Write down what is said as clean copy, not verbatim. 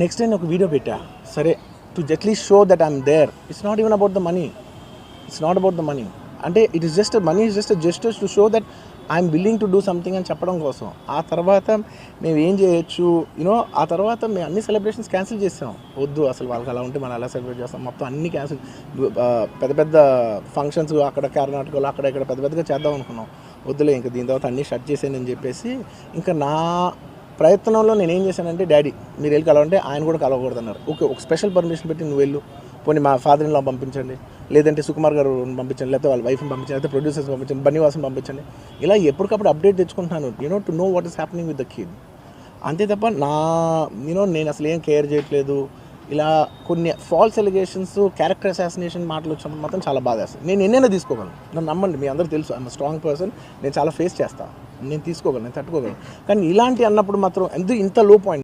Next నేను ఒక video పెట్టా, సరే to at least show that I'm there. It's not even about the money, అంటే it is just money is just gesture to show that I'm willing to do something అని చెప్పడం కోసం. ఆ తర్వాత మేము ఏం చేయొచ్చు ఆ తర్వాత మేము అన్ని సెలబ్రేషన్స్ క్యాన్సిల్ చేసాం. వద్దు అసలు వాళ్ళకి అలా ఉంటే మనం ఎలా సెలబ్రేట్ చేస్తాం, మొత్తం అన్ని క్యాన్సిల్. పెద్ద పెద్ద ఫంక్షన్స్ అక్కడ కర్ణాటకలో అక్కడ ఇక్కడ పెద్ద పెద్దగా చేద్దాం అనుకున్నాం. వద్దులే ఇంకా దీని తర్వాత అన్నీ షట్ చేసానని చెప్పేసి ఇంకా నా ప్రయత్నంలో నేను ఏం చేశానంటే, డాడీ మీరు వెళ్ళి కలవంటే ఆయన కూడా కలవకూడదు అన్నారు. ఓకే, ఒక స్పెషల్ పర్మిషన్ పెట్టి నువ్వు వెళ్ళు, పోనీ మా ఫాదర్ ఇన్ లా పంపించండి, లేదంటే సుకుమార్ గారు పంపించండి, లేకపోతే వాళ్ళ వైఫ్ని పంపించండి, లేకపోతే ప్రొడ్యూసర్స్ పంపించండి, బన్నీవాసన్ పంపించండి. ఇలా ఎప్పటికప్పుడు అప్డేట్ తెచ్చుకుంటున్నాను to know what is happening with the kid. అంతే తప్ప నేను అసలు ఏం కేర్ చేయట్లేదు. ఇలా కొన్ని ఫాల్స్ ఎలిగేషన్స్, క్యారెక్టర్ అసాసినేషన్ మాటలు వచ్చినప్పుడు మాత్రం చాలా బాధ వేస్తుంది. నేను ఎన్నైనా తీసుకోగలను, నన్ను నమ్మండి, మీ అందరూ తెలుసు ఐఎమ్ స్ట్రాంగ్ పర్సన్, నేను చాలా ఫేస్ చేస్తాను, నేను తీసుకోగలను, నేను తట్టుకోగలను. కానీ ఇలాంటి అన్నప్పుడు మాత్రం ఇంత లో పాయింట్